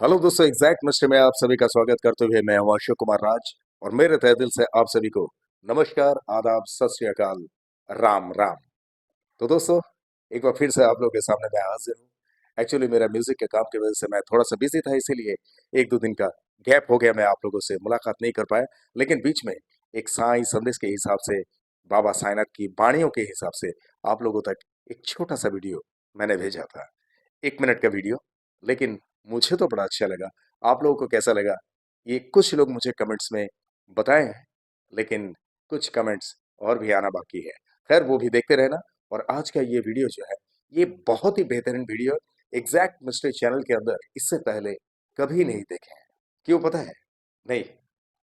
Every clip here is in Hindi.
हेलो दोस्तों, एग्जैक्ट मिस्टर में आप सभी का स्वागत करते हुए मैं हूं अशोक कुमार राज और मेरे तहे दिल से आप सभी को नमस्कार, आदाब, सत श्री अकाल, राम राम। तो दोस्तों, एक बार फिर से आप लोगों के सामने मैं हाजिर हूँ। एक्चुअली मेरा म्यूजिक के काम की वजह से मैं थोड़ा सा बिजी था, इसीलिए एक दो दिन का गैप हो गया, मैं आप लोगों से मुलाकात नहीं कर पाया। लेकिन बीच में एक साई संदेश के हिसाब से, बाबा साईनाथ की बाणियों के हिसाब से आप लोगों तक एक छोटा सा वीडियो मैंने भेजा था, 1 मिनट का वीडियो। लेकिन मुझे तो बड़ा अच्छा लगा। आप लोगों को कैसा लगा, ये कुछ लोग मुझे कमेंट्स में बताए हैं, लेकिन कुछ कमेंट्स और भी आना बाकी है। खैर, वो भी देखते रहना। और आज का ये वीडियो जो है, ये बहुत ही बेहतरीन वीडियो एग्जैक्ट मिस्ट्री चैनल के अंदर इससे पहले कभी नहीं देखे हैं। क्यों पता है? नहीं,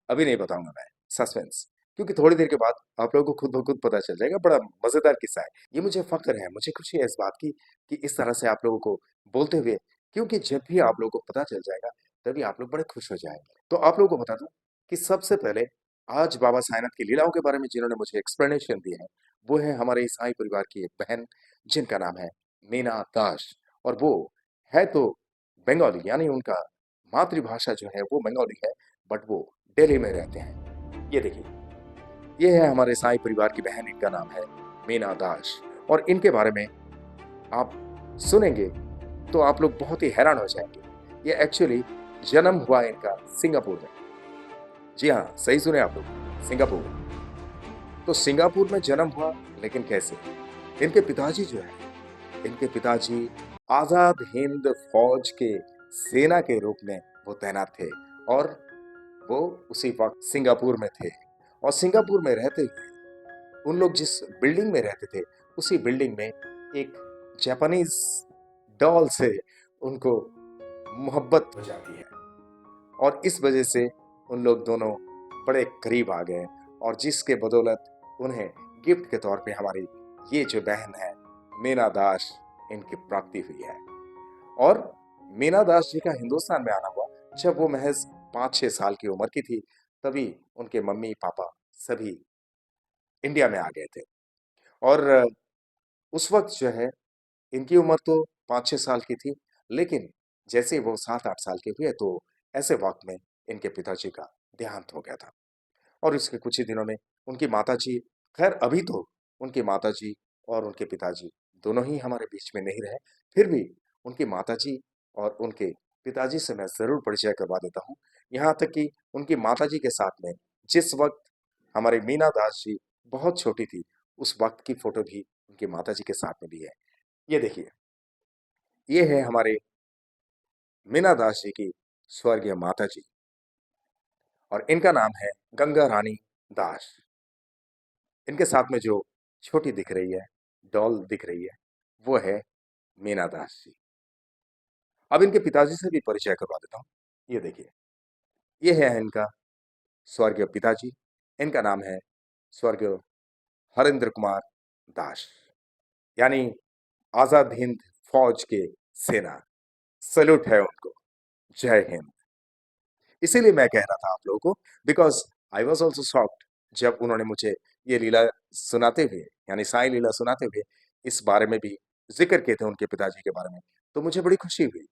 अभी नहीं बताऊंगा मैं। सस्पेंस। क्योंकि थोड़ी देर के बाद आप लोगों को खुद ब खुद पता चल जाएगा। बड़ा मजेदार किस्सा है ये। मुझे फक्र है, मुझे खुशी है इस बात की कि इस तरह से आप लोगों को बोलते हुए, क्योंकि जब भी आप लोगों को पता चल जाएगा तभी आप लोग बड़े खुश हो जाएंगे। तो आप लोगों को बता दूं कि सबसे पहले आज बाबा साईनाथ की लीलाओं के बारे में जिन्होंने मुझे एक्सप्लेनेशन दी है, वो है हमारे ईसाई परिवार की एक बहन, जिनका नाम है मीना दास। और वो है तो बंगाली, यानी उनका मातृभाषा जो है वो बंगाली है, बट वो दिल्ली में रहते हैं। ये देखिए, ये है हमारे साई परिवार की बहन, इनका नाम है मीना दास। और इनके बारे में आप सुनेंगे तो आप लोग बहुत ही हैरान हो जाएंगे। ये एक्चुअली जन्म हुआ इनका सिंगापुर में। जी हाँ, सही सुने आप लोग, सिंगापुर। तो सिंगापुर में जन्म हुआ, लेकिन कैसे? इनके पिताजी जो है, इनके पिताजी आजाद हिंद फौज के सेना के रूप में वो तैनात थे। और वो उसी वक्त सिंगापुर में थे। और सिंगापुर में रहते हुए उन लोग जिस बिल्डिंग में रहते थे, उसी बिल्डिंग में एक जापानीज डॉल से उनको मोहब्बत हो जाती है। और इस वजह से उन लोग दोनों बड़े करीब आ गए। और जिसके बदौलत उन्हें गिफ्ट के तौर पे हमारी ये जो बहन है मीना दास, इनकी प्राप्ति हुई है। और मीना दास जी का हिंदुस्तान में आना हुआ जब वो महज 5-6 साल की उम्र की थी। तभी उनके मम्मी पापा सभी इंडिया में आ गए थे। और उस वक्त जो है, इनकी उम्र तो 5-6 साल की थी। लेकिन जैसे वो 7-8 साल के हुए तो ऐसे वक्त में इनके पिताजी का देहांत हो गया था। और इसके कुछ ही दिनों में उनकी माताजी, खैर अभी तो उनकी माताजी और उनके पिताजी दोनों ही हमारे बीच में नहीं रहे, फिर भी उनकी माताजी और उनके पिताजी से मैं ज़रूर परिचय करवा देता हूँ। यहाँ तक कि उनकी माताजी के साथ में जिस वक्त हमारी मीना दास जी बहुत छोटी थी, उस वक्त की फ़ोटो भी उनकी माताजी के साथ में भी है। ये देखिए, ये है हमारे मीना दास जी की स्वर्गीय माताजी। और इनका नाम है गंगा रानी दास। इनके साथ में जो छोटी दिख रही है, डॉल दिख रही है, वो है मीना दास जी। अब इनके पिताजी से भी परिचय करवा देता हूँ। ये देखिए, ये है इनका स्वर्गीय पिताजी। इनका नाम है स्वर्गीय हरेंद्र कुमार दास, यानी आजाद हिंद फौज के सेना। सैल्यूट है उनको। जय हिंद। इसीलिए मैं कह रहा था आप लोगों को, because I was also shocked जब उन्होंने मुझे ये लीला सुनाते हुए, यानी साई लीला सुनाते हुए इस बारे में भी जिक्र किए थे उनके पिताजी के बारे में। तो मुझे बड़ी खुशी हुई,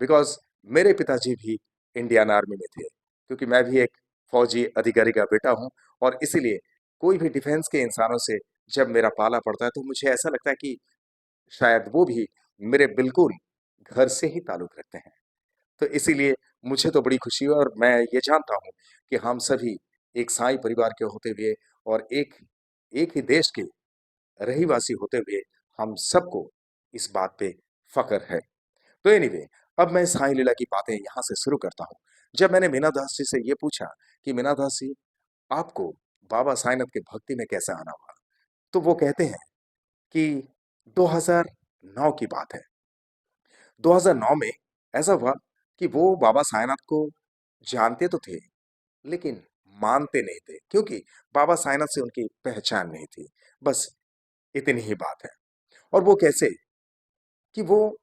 बिकॉज मेरे पिताजी भी इंडियन आर्मी में थे, क्योंकि मैं भी एक फौजी अधिकारी का बेटा हूँ। और इसीलिए कोई भी डिफेंस के इंसानों से जब मेरा पाला पड़ता है तो मुझे ऐसा लगता है कि शायद वो भी मेरे बिल्कुल घर से ही ताल्लुक रखते हैं। तो इसीलिए मुझे तो बड़ी खुशी है। और मैं ये जानता हूँ कि हम सभी एक साई परिवार के होते हुए और एक एक ही देश के रहीवासी होते हुए हम सबको इस बात पे फख्र है। तो एनीवे, अब मैं साई लीला की बातें यहाँ से शुरू करता हूँ। जब मैंने मीना दास जी से ये पूछा कि मीना दास जी, आपको बाबा साईनाथ के भक्ति में कैसे आना हुआ, तो वो कहते हैं कि 2009 की बात है। 2009 में ऐसा हुआ कि वो बाबा साईनाथ को जानते तो थे, लेकिन मानते नहीं थे, क्योंकि बाबा साईनाथ से उनकी पहचान नहीं थी। बस इतनी ही बात है। और वो कैसे? कि वो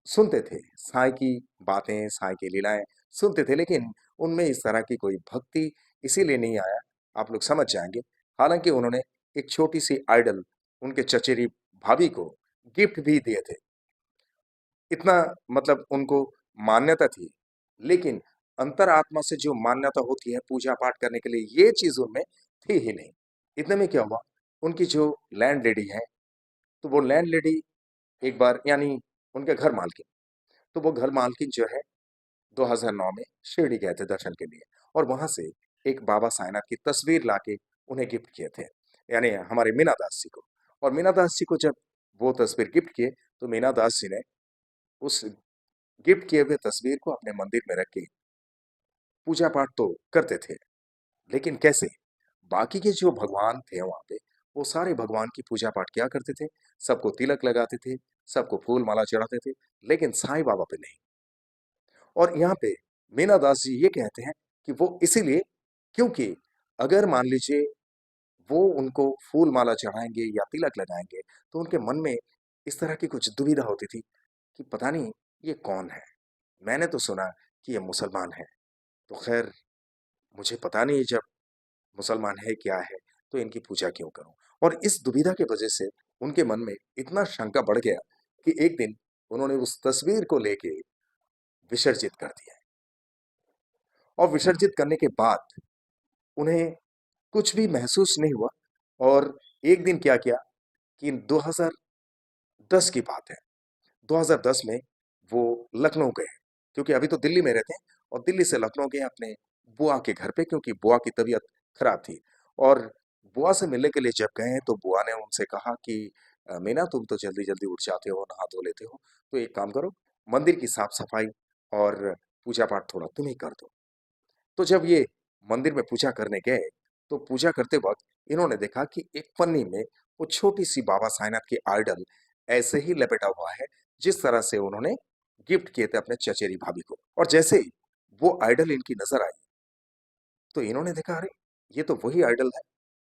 सुनते थे साईं की बातें, साईं की लीलाएं सुनते थे, लेकिन उनमें इस तरह की कोई भक्ति इसीलिए नहीं आया, आप लोग समझ जाएंगे। हालांकि उन्होंने एक छोटी सी आइडल उनके चचेरी भाभी को गिफ्ट भी दिए थे। इतना मतलब उनको मान्यता थी लेकिन अंतरात्मा से जो मान्यता होती है पूजा पाठ करने के लिए, ये चीज उनमें थी ही नहीं। इतने में क्या हुआ, उनकी जो लैंड लेडी है, तो वो लैंड लेडी एक बार, यानी उनके घर मालकिन, तो वो घर मालकिन जो है 2009 में शिरडी गए थे दर्शन के लिए, और वहां से एक बाबा साईनाथ की तस्वीर लाके उन्हें गिफ्ट किए थे, यानी हमारे मीना दास जी को। और मीना दास जी को जब वो तस्वीर गिफ्ट किए, तो मीना दास जी ने उस गिफ्ट किए हुए तस्वीर को अपने मंदिर में रख के पूजा पाठ तो करते थे, लेकिन कैसे? बाकी के जो भगवान थे वहां पे, वो सारे भगवान की पूजा पाठ किया करते थे, सबको तिलक लगाते थे, सबको फूल माला चढ़ाते थे, लेकिन साईं बाबा पे नहीं। और यहाँ पे मीना दास जी ये कहते हैं कि वो इसीलिए, क्योंकि अगर मान लीजिए वो उनको फूल माला चढ़ाएंगे या तिलक लगाएंगे, तो उनके मन में इस तरह की कुछ दुविधा होती थी कि पता नहीं ये कौन है, मैंने तो सुना कि ये मुसलमान है, तो खैर मुझे पता नहीं जब मुसलमान है क्या है, तो इनकी पूजा क्यों करूं। और इस दुविधा की वजह से उनके मन में इतना शंका बढ़ गया कि एक दिन उन्होंने उस तस्वीर को लेके विसर्जित कर दिया। और विसर्जित करने के बाद उन्हें कुछ भी महसूस नहीं हुआ। और एक दिन क्या किया कि 2010 की बात है, 2010 में वो लखनऊ गए, क्योंकि अभी तो दिल्ली में रहते हैं, और दिल्ली से लखनऊ गए अपने बुआ के घर पे, क्योंकि बुआ की तबीयत खराब थी। और बुआ से मिलने के लिए जब गए, तो बुआ ने उनसे कहा कि मीना तुम तो जल्दी जल्दी उठ जाते हो, नहा धो लेते हो, तो एक काम करो, मंदिर की साफ सफाई और पूजा पाठ थोड़ा तुम ही कर दो। तो जब ये मंदिर में पूजा करने गए, तो पूजा करते वक्त इन्होंने देखा कि एक पन्नी में वो छोटी सी बाबा साईनाथ की आइडल ऐसे ही लपेटा हुआ है, जिस तरह से उन्होंने गिफ्ट किए थे अपने चचेरी भाभी को। और जैसे ही वो आइडल इनकी नजर आई, तो इन्होंने देखा, अरे ये तो वही आइडल है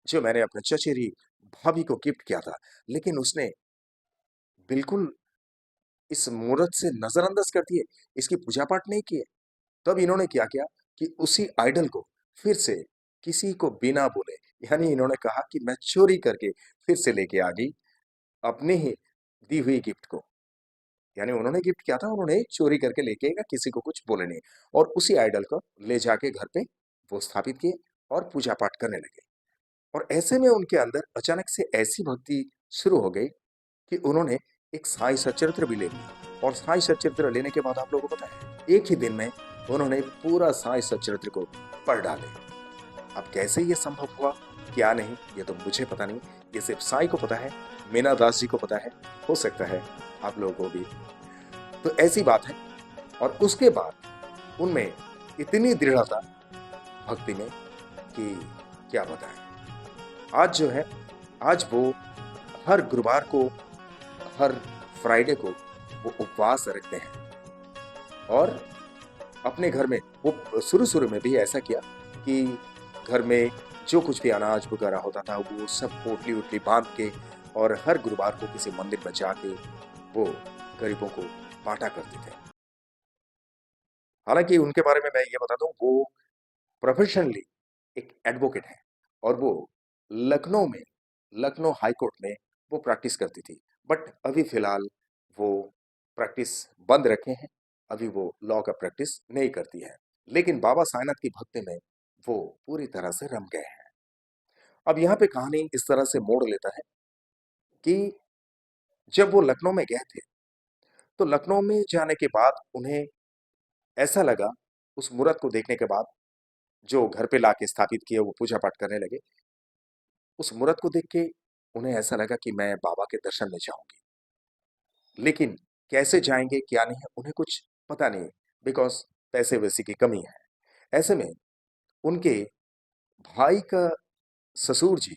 जो मैंने अपने चचेरी भाभी को गिफ्ट किया था, लेकिन उसने बिल्कुल इस मूर्त से नजरअंदाज कर दिए, इसकी पूजा पाठ नहीं किए। तब इन्होंने क्या किया कि उसी आइडल को फिर से किसी को बिना बोले, यानी इन्होंने कहा कि मैं चोरी करके फिर से लेके आ गई अपनी ही दी हुई गिफ्ट को। यानी उन्होंने गिफ्ट किया था, उन्होंने चोरी करके लेके गया, किसी को कुछ बोले नहीं। और उसी आइडल को ले जाके घर पे वो स्थापित किए और पूजा पाठ करने लगे। और ऐसे में उनके अंदर अचानक से ऐसी भक्ति शुरू हो गई कि उन्होंने एक साई सच्चरित्र भी ले लिया। और साई सच्चरित्र लेने के बाद आप लोगों को पता है, एक ही दिन में उन्होंने पूरा साई सच्चरित्र को पढ़ डाले। अब कैसे ये संभव हुआ, क्या नहीं, ये तो मुझे पता नहीं, ये सिर्फ साई को पता है, मीना दास जी को पता है, हो सकता है आप लोगों को भी। तो ऐसी बात है। और उसके बाद उनमें इतनी दृढ़ता भक्ति में कि क्या बताएं। आज जो है, आज वो हर गुरुवार को, हर फ्राइडे को वो उपवास रखते हैं। और अपने घर में वो शुरू शुरू में भी ऐसा किया कि घर में जो कुछ भी अनाज वगैरह होता था, वो सब पोटली उटली बांध के और हर गुरुवार को किसी मंदिर में जाके वो गरीबों को बांटा करते थे। हालांकि उनके बारे में मैं ये बता दूं, वो प्रोफेशनली एक एडवोकेट है, और वो लखनऊ में, लखनऊ हाई कोर्ट में वो प्रैक्टिस करती थी। बट अभी फिलहाल वो प्रैक्टिस बंद रखे हैं, अभी वो लॉ का प्रैक्टिस नहीं करती है। लेकिन बाबा साईनाथ की भक्ति में वो पूरी तरह से रम गए हैं। अब यहाँ पे कहानी इस तरह से मोड़ लेता है कि जब वो लखनऊ में गए थे, तो लखनऊ में जाने के बाद उन्हें ऐसा लगा, उस मूर्त को देखने के बाद, जो घर पे लाके स्थापित किए, वो पूजा पाठ करने लगे, उस मूर्त को देख के उन्हें ऐसा लगा कि मैं बाबा के दर्शन में जाऊंगी। लेकिन कैसे जाएंगे क्या नहीं है, उन्हें कुछ पता नहीं, बिकॉज पैसे वैसे की कमी है। ऐसे में उनके भाई का ससुर जी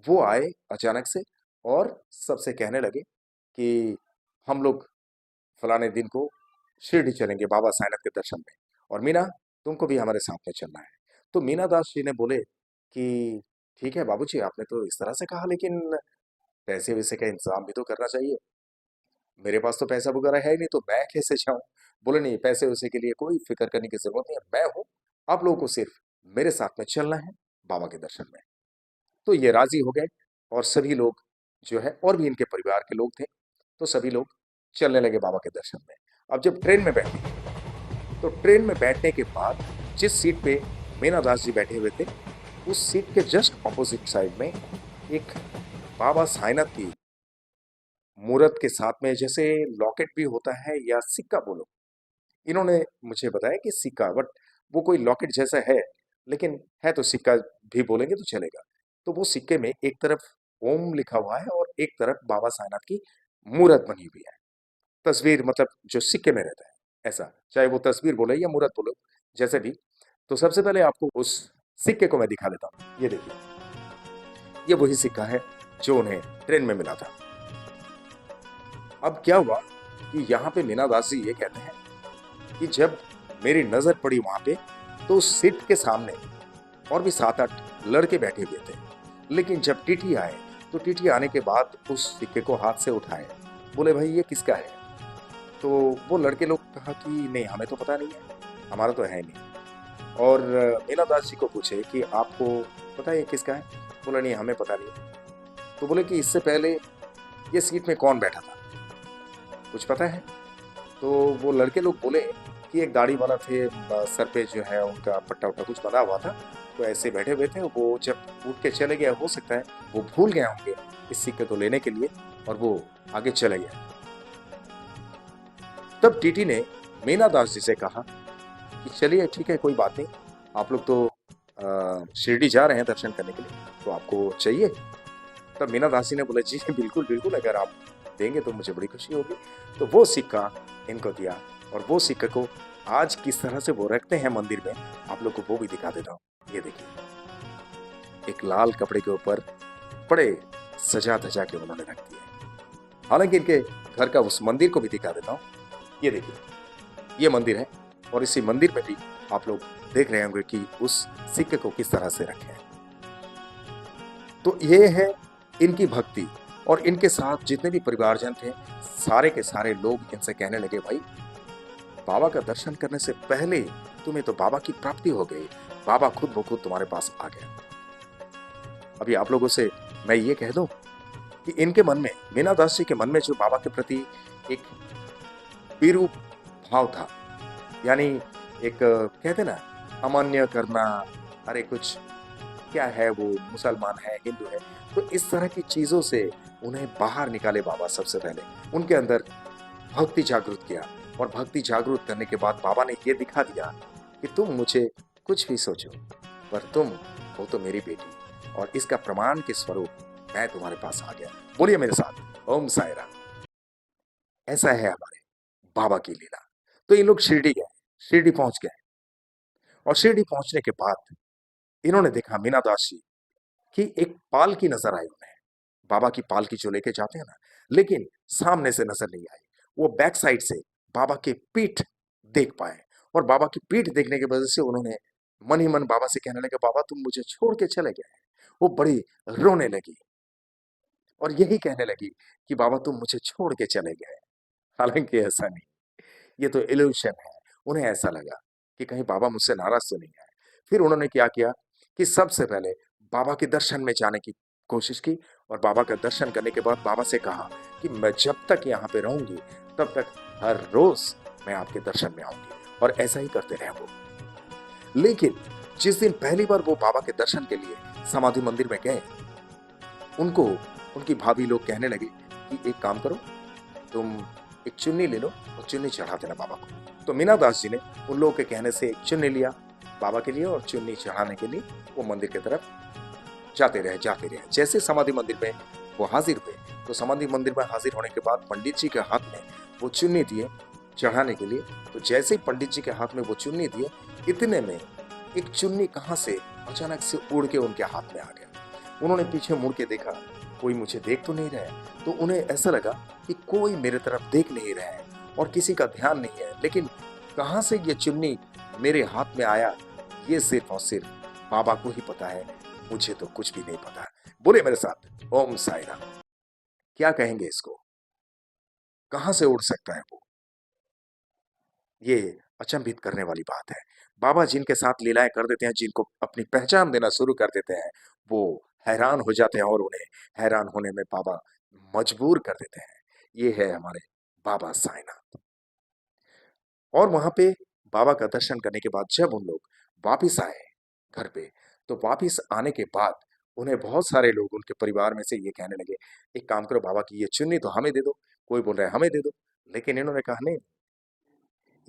वो आए अचानक से, और सबसे कहने लगे कि हम लोग फलाने दिन को शिरडी चलेंगे बाबा साईनाथ के दर्शन में, और मीना तुमको भी हमारे साथ में चलना है। तो मीना दास जी ने बोले कि ठीक है बाबूजी, आपने तो इस तरह से कहा, लेकिन पैसे वैसे का इंतजाम भी तो करना चाहिए, मेरे पास तो पैसा वगैरह है ही नहीं, तो मैं कैसे जाऊं। बोले नहीं, पैसे वैसे के लिए कोई फिक्र करने की जरूरत नहीं है, मैं हूं, आप लोगों को सिर्फ मेरे साथ में चलना है बाबा के दर्शन में। तो ये राजी हो गए, और सभी लोग जो है, और भी इनके परिवार के लोग थे, तो सभी लोग चलने लगे बाबा के दर्शन में। अब जब ट्रेन में बैठे, तो ट्रेन में बैठने के बाद जिस सीट पे मीना दास जी बैठे हुए थे, उस सीट के जस्ट ऑपोजिट साइड में एक बाबा साईंनाथ की मूरत के साथ में जैसे लॉकेट भी होता है या सिक्का बोलो, इन्होंने मुझे बताया कि सिक्का, बट वो कोई लॉकेट जैसा है, लेकिन है तो सिक्का भी बोलेंगे तो चलेगा। तो वो सिक्के में एक तरफ ओम लिखा हुआ है और एक तरफ बाबा साईंनाथ की मूरत बनी हुई है। तस्वीर मतलब जो सिक्के में रहता है, ऐसा। चाहे वो तस्वीर बोले या मूरत बोलो, जैसे भी। तो सबसे पहले आपको उस सिक्के को मैं दिखा देता हूँ। ये देखिए, ये वही सिक्का है जो उन्हें ट्रेन में मिला था। अब क्या हुआ कि यहाँ पे मीना दास जी ये कहते हैं कि जब मेरी नजर पड़ी वहां पे, तो उस सीट के सामने और भी 7-8 लड़के बैठे हुए थे। लेकिन जब टीटी आए, तो टीटी आने के बाद उस सिक्के को हाथ से उठाए, बोले भाई ये किसका है? तो वो लड़के लोग कहा कि नहीं, हमें तो पता नहीं है, हमारा तो है नहीं। और मीना दास जी को पूछे कि आपको पता है ये किसका है? बोला नहीं, हमें पता नहीं है। तो बोले कि इससे पहले ये सीट में कौन बैठा था, कुछ पता है? तो वो लड़के लोग बोले कि एक दाढ़ी वाला थे, सर पे जो है उनका पट्टा वट्टा कुछ बंधा हुआ था, तो ऐसे बैठे हुए थे। वो जब उठ के चले गए, हो सकता है वो भूल गए होंगे इस सिक्के को लेने के लिए, और वो आगे चले गए। तब टीटी ने मीना दास जी से कहा कि चलिए ठीक है, कोई बात नहीं, आप लोग तो शिरडी जा रहे हैं दर्शन करने के लिए, तो आपको चाहिए? तब मीना दास जी ने बोला जी बिल्कुल बिल्कुल, अगर आप देंगे तो मुझे बड़ी खुशी होगी। तो वो सिक्का इनको दिया, और वो सिक्के को आज किस तरह से वो रखते हैं मंदिर में, आप लोग को वो भी दिखा देता हूँ। ये देखिए, एक लाल कपड़े के ऊपर बड़े सजा धजा के उन्होंने रख दिया। हालांकि इनके घर का उस मंदिर को भी दिखा देता हूँ। ये देखिए, ये मंदिर है, और इसी मंदिर में भी आप लोग देख रहे होंगे कि उस सिक्के को किस तरह से रखे हैं। तो ये है इनकी भक्ति। और इनके साथ जितने भी परिवारजन थे, सारे के सारे लोग इनसे कहने लगे भाई, बाबा का दर्शन करने से पहले तुम्हें तो बाबा की प्राप्ति हो गई, बाबा खुद ब खुद तुम्हारे पास आ गया। अभी आप लोगों से मैं ये कह दूं कि इनके मन में, मीना दास जी के मन में जो बाबा के प्रति एक विरूप भाव था, यानी एक कहते ना, अमान्य करना, अरे कुछ क्या है वो, मुसलमान है, हिंदू है, तो इस तरह की चीजों से उन्हें बाहर निकाले बाबा। सबसे पहले उनके अंदर भक्ति जागृत किया, और भक्ति जागृत करने के बाद बाबा ने ये दिखा दिया कि तुम मुझे कुछ भी सोचो, पर तुम हो तो मेरी बेटी, और इसका प्रमाण के स्वरूप मैं तुम्हारे पास आ गया। बोलिए मेरे साथ, ओम साई राम। ऐसा है हमारे बाबा की लीला। तो ये लोग शिरडी गए, शिरडी पहुंच गए, और शिरडी पहुंचने के बाद इन्होंने देखा, मीना दास जी, कि एक पालकी नजर आई उन्हें, बाबा की पालकी जो लेके जाते हैं ना, लेकिन सामने से नजर नहीं आई, वो बैक साइड से बाबा की पीठ देख पाए। और बाबा की पीठ देखने की वजह से उन्होंने मन ही मन बाबा से कहने लगे, बाबा तुम मुझे छोड़ के चले गए। वो बड़ी रोने लगी, और यही कहने लगी कि बाबा तुम मुझे छोड़ के चले गए। हालांकि ऐसा नहीं, ये तो इल्यूशन है। उन्हें ऐसा लगा कि कहीं बाबा मुझसे नाराज तो नहीं है। फिर उन्होंने क्या किया कि सबसे पहले बाबा के दर्शन में जाने की कोशिश की, और बाबा का दर्शन करने के बाद बाबा से कहा कि मैं जब तक यहाँ पे रहूंगी, तब तक हर रोज मैं आपके दर्शन में आऊंगी, और ऐसा ही करते रहे वो। लेकिन जिस दिन पहली बार वो बाबा के दर्शन के लिए समाधि मंदिर में गए, उनको उनकी भाभी लोग कहने लगे कि एक काम करो, तुम एक चुन्नी ले लो और चुन्नी चढ़ा देना बाबा को। तो मीना दास जी ने उन लोगों के कहने से एक चुन्नी लिया बाबा के लिए, और चुन्नी चढ़ाने के लिए वो मंदिर की तरफ जाते रहे, जाते रहे। जैसे समाधि मंदिर में वो हाजिर हुए, तो समाधि मंदिर में हाजिर होने के बाद पंडित जी के हाथ में वो चुन्नी दिए चढ़ाने के लिए। तो जैसे ही पंडित जी के हाथ में वो चुन्नी दिए, इतने में एक चुन्नी कहाँ से अचानक से उड़ के उनके हाथ में आ गया। उन्होंने पीछे मुड़ के देखा, कोई मुझे देख तो नहीं रहा है। तो उन्हें ऐसा लगा कि कोई मेरे तरफ देख नहीं रहा है, और किसी का ध्यान नहीं है, लेकिन कहां से ये चुन्नी मेरे हाथ में आया, ये सिर्फ और सिर्फ बाबा को ही पता है, मुझे तो कुछ भी नहीं पता। बोले मेरे साथ, ओम साई राम। क्या कहेंगे इसको, कहां से उड़ सकता है वो? ये अचंभित करने वाली बात है। बाबा जिनके साथ लीलाएं कर देते हैं, जिनको अपनी पहचान देना शुरू कर देते हैं, वो हैरान हो जाते हैं, और उन्हें हैरान होने में बाबा मजबूर कर देते हैं। ये है हमारे बाबा साईनाथ। और वहां पे बाबा का दर्शन करने के बाद जब उन लोग वापिस आए घर पे, तो वापिस आने के बाद उन्हें बहुत सारे लोग उनके परिवार में से ये कहने लगे, "एक काम करो बाबा की ये चुन्नी तो हमें दे दो।" कोई बोल रहा है, "हमें दे दो।" लेकिन इन्होंने कहा, "नहीं,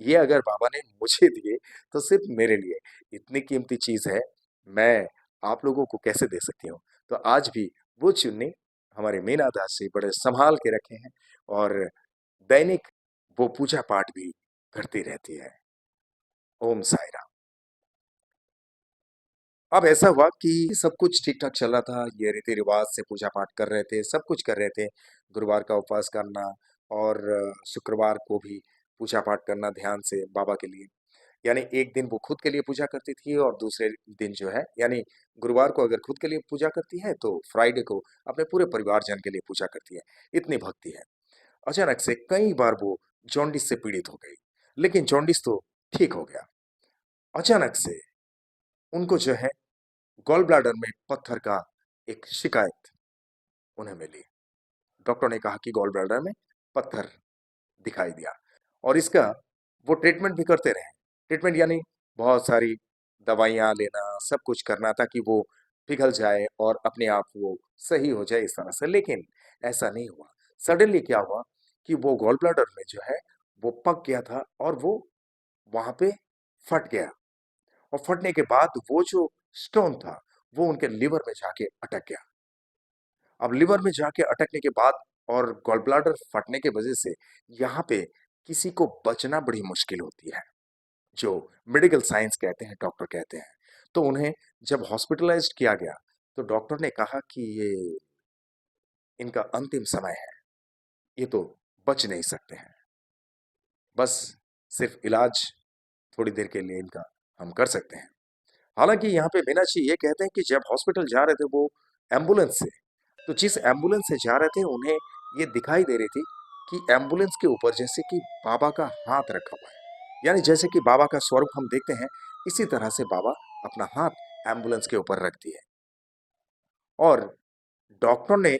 ये अगर बाबा ने मुझे दिए तो सिर्फ मेरे लिए, इतनी कीमती चीज़ है, मैं आप लोगों को कैसे दे सकती हूँ?" तो आज भी वो चुन्नी हमारे मीना दास जी बड़े सँभाल के रखे हैं और दैनिक वो पूजा पाठ भी करती रहती है। ओम साई राम। अब ऐसा हुआ कि सब कुछ ठीक-ठाक चल रहा था, ये रीति-रिवाज से पूजा-पाठ कर रहे थे, सब कुछ कर रहे थे। गुरुवार का उपवास करना और शुक्रवार को भी पूजा-पाठ करना ध्यान से बाबा के लिए। यानी एक दिन वो खुद के लिए पूजा करती थी और दूसरे दिन जो है यानी गुरुवार को अगर खुद के लिए पूजा करती है, तो फ्राइडे को अपने पूरे परिवारजन के लिए पूजा करती है। इतनी भक्ति है। अचानक से कई बार वो जॉन्डिस से पीड़ित हो गई, लेकिन जॉन्डिस तो ठीक हो गया। अचानक से उनको जो है गॉल ब्लैडर में पत्थर का एक शिकायत उन्हें मिली। डॉक्टर ने कहा कि गॉल ब्लैडर में पत्थर दिखाई दिया और इसका वो ट्रीटमेंट भी करते रहे। ट्रीटमेंट यानी बहुत सारी दवाइयाँ लेना, सब कुछ करना ताकि वो पिघल जाए और अपने आप वो सही हो जाए इस तरह से, लेकिन ऐसा नहीं हुआ। सडनली क्या हुआ कि वो गॉल ब्लैडर में जो है, वो पक गया था और वो वहाँ पे फट गया और फटने के बाद वो जो स्टोन था, वो उनके लिवर में जाके अटक गया। अब लिवर में जाके अटकने के बाद और गॉल ब्लैडर फटने की वजह से यहाँ पे किसी को बचना बड़ी मुश्किल होती है, जो मेडिकल साइंस कहते हैं, डॉक्टर कहते हैं। तो उन्हें जब हॉस्पिटलाइज़्ड किया गया, तो डॉक्टर ने कहा कि ये इनका अंतिम समय है, ये तो बच नहीं सकते हैं। बस सिर्फ इलाज थोड़ी देर के लिए इनका हम कर सकते हैं। हालाँकि यहाँ पे मीनाक्षी ये कहते हैं कि जब हॉस्पिटल जा रहे थे वो एम्बुलेंस से, तो जिस एम्बुलेंस से जा रहे थे उन्हें ये दिखाई दे रही थी कि एम्बुलेंस के ऊपर जैसे कि बाबा का हाथ रखा हुआ है। यानी जैसे कि बाबा का स्वरूप हम देखते हैं, इसी तरह से बाबा अपना हाथ एम्बुलेंस के ऊपर रख दिए और डॉक्टर ने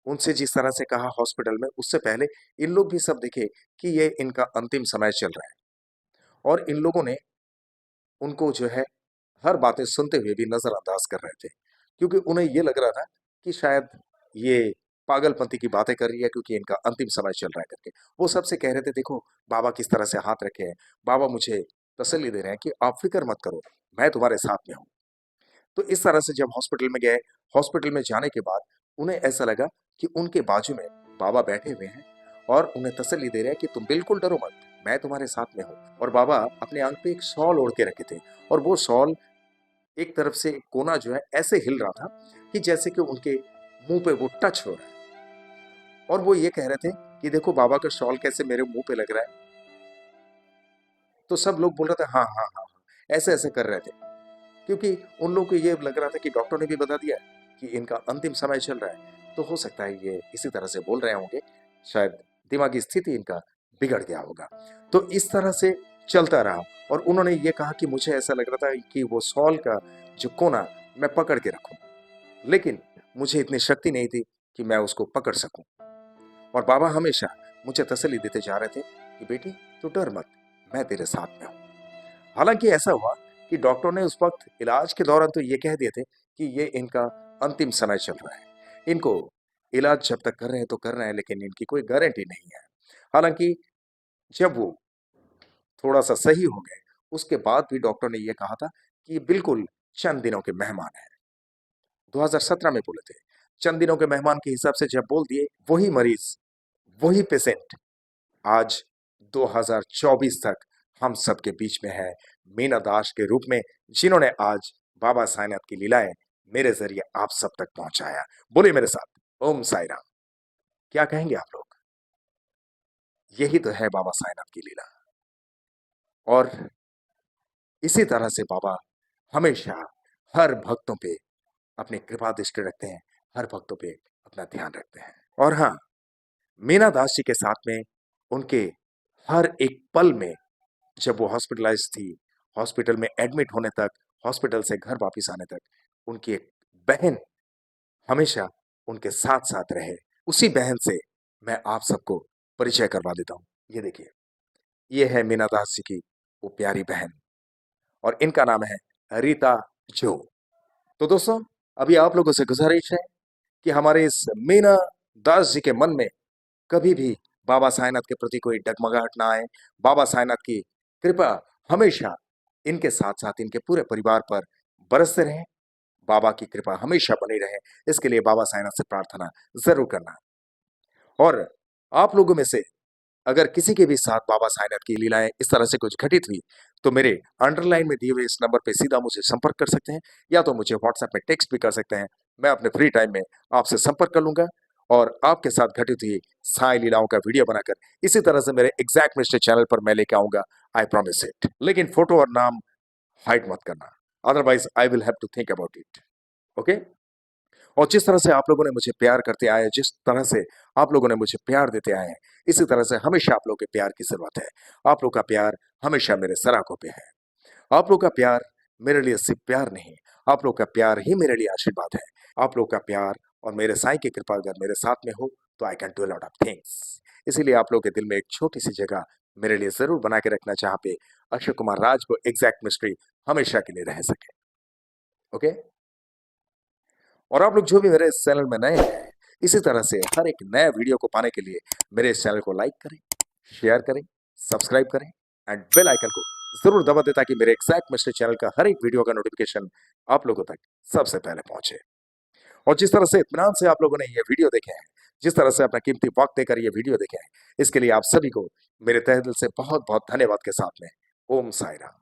उनसे जिस तरह से कहा हॉस्पिटल में, उससे पहले इन लोग भी सब दिखे कि ये इनका अंतिम समय चल रहा है और इन लोगों ने उनको जो है हर बातें सुनते हुए भी नज़रअंदाज कर रहे थे। क्योंकि उन्हें ये लग रहा था कि शायद ये पागलपंती की बातें कर रही है क्योंकि इनका अंतिम समय चल रहा है करके। वो सबसे कह रहे थे देखो बाबा किस तरह से हाथ रखे हैं, बाबा मुझे तसल्ली दे रहे हैं कि आप फ़िक्र मत करो, मैं तुम्हारे साथ में हूँ। तो इस तरह से जब हॉस्पिटल में गए, हॉस्पिटल में जाने के बाद उन्हें ऐसा लगा कि उनके बाजू में बाबा बैठे हुए हैं और उन्हें तसल्ली दे रहे हैं कि तुम बिल्कुल डरो मत, मैं तुम्हारे साथ में हूँ। और बाबा अपने अंग पे एक शॉल ओढ़ के रखे थे और वो शॉल एक तरफ से एक कोना जो है ऐसे हिल रहा था कि जैसे कि उनके मुंह पे वो टच हो रहा है और वो ये कह रहे थे कि देखो बाबा का शॉल कैसे मेरे मुंह पे लग रहा है। तो सब लोग बोल रहे थे हाँ हाँ हाँ हाँ, ऐसे ऐसे कर रहे थे क्योंकि उन लोगों को ये लग रहा था कि डॉक्टर ने भी बता दिया कि इनका अंतिम समय चल रहा है, तो हो सकता है ये इसी तरह से बोल रहे होंगे, शायद दिमागी स्थिति इनका बिगड़ गया होगा। तो इस तरह से चलता रहा और उन्होंने ये कहा कि मुझे ऐसा लग रहा था कि वो शॉल का जो कोना मैं पकड़ के रखूं, लेकिन मुझे इतनी शक्ति नहीं थी कि मैं उसको पकड़ सकूं। और बाबा हमेशा मुझे तसल्ली देते जा रहे थे कि बेटी तू डर मत, मैं तेरे साथ में हूं। हालाँकि ऐसा हुआ कि डॉक्टर ने उस वक़्त इलाज के दौरान तो ये कह दिए थे कि ये इनका अंतिम समय चल रहा है। इनको इलाज जब तक कर रहे हैं तो कर रहे हैं लेकिन इनकी कोई गारंटी नहीं है। हालाँकि जब वो थोड़ा-सा सही हो गए, उसके बाद भी डॉक्टर ने ये कहा था कि ये बिल्कुल चंद दिनों के मेहमान हैं। 2017 में बोले थे। चंद दिनों के मेहमान के हिसाब से जब बोल दिए, वही मरीज़, वही पेशेंट आज 2024 तक हम सबके बीच में है, मीना दास के रूप में, जिन्होंने आज बाबा साईंनाथ की लीलाएँ मेरे ज़रिए आप सब तक पहुँचाया। बोलिए मेरे साथ, ओम साई राम। क्या कहेंगे आप लोग? यही तो है बाबा साईंनाथ की लीला और इसी तरह से बाबा हमेशा हर भक्तों पे अपनी कृपा दृष्टि रखते हैं, हर भक्तों पे अपना ध्यान रखते हैं। और हाँ, मीना दास जी के साथ में उनके हर एक पल में जब वो हॉस्पिटलाइज़ थी, हॉस्पिटल में एडमिट होने तक, हॉस्पिटल से घर वापिस आने तक, उनकी एक बहन हमेशा उनके साथ-साथ रहे। उसी बहन से मैं आप सबको परिचय करवा देता हूँ। ये देखिए, ये है मीना दास जी की वो प्यारी बहन, और इनका नाम है रीता जो। तो दोस्तों, अभी आप लोगों से गुजारिश है कि हमारे इस मीना दास जी के मन में कभी भी बाबा साईंनाथ के प्रति कोई डगमगाहट ना आए। बाबा साईंनाथ की कृपा हमेशा इनके साथ साथ इनके पूरे परिवार पर बरसते रहे। बाबा की कृपा हमेशा बनी रहे, इसके लिए बाबा साईंनाथ से प्रार्थना जरूर करना। और आप लोगों में से अगर किसी के भी साथ बाबा साईंनाथ की लीलाएं इस तरह से कुछ घटित हुई, तो मेरे अंडरलाइन में दिए हुए इस नंबर पे सीधा मुझे संपर्क कर सकते हैं, या तो मुझे व्हाट्सएप में टेक्स्ट भी कर सकते हैं। मैं अपने फ्री टाइम में आपसे संपर्क कर लूंगा और आपके साथ घटित हुई साई लीलाओं का वीडियो बनाकर इसी तरह से मेरे एग्जैक्ट मिस्टर चैनल पर मैं लेके आऊंगा। I promise it. लेकिन फोटो और नाम हाइड मत करना, otherwise I will have to think about it. Okay. और जिस तरह से आप लोगों ने मुझे प्यार करते आए, जिस तरह से आप लोगों ने मुझे प्यार देते आए हैं, इसी तरह से हमेशा आप लोगों के प्यार की जरूरत है। आप लोग का प्यार हमेशा मेरे सराखों पे है। आप लोग का प्यार मेरे लिए सिर्फ प्यार नहीं, आप लोग का प्यार ही मेरे लिए आशीर्वाद है। आप लोग का प्यार और मेरे साईं की कृपा अगर मेरे साथ में हो, तो I can do lot of things. इसीलिए आप लोग के दिल में एक छोटी सी जगह मेरे लिए जरूर बना के रखना, जहां पे अक्षय कुमार राज को एग्जैक्ट मिस्ट्री हमेशा के लिए रह सके। ओके। और आप लोग जो भी मेरे इस चैनल में नए हैं, इसी तरह से हर एक नया वीडियो को पाने के लिए मेरे इस चैनल को लाइक करें, शेयर करें, सब्सक्राइब करें एंड बेल आइकन को जरूर दबा दें, ताकि मेरे एग्जैक्ट मिस्टर चैनल का हर एक वीडियो का नोटिफिकेशन आप लोगों तक सबसे पहले पहुंचे। और जिस तरह से इत्मीनान से आप लोगों ने ये वीडियो देखे हैं, जिस तरह से अपना कीमती वक्त देकर ये वीडियो देखे हैं, इसके लिए आप सभी को मेरे तहे दिल से बहुत बहुत धन्यवाद के साथ में ओम साई राम।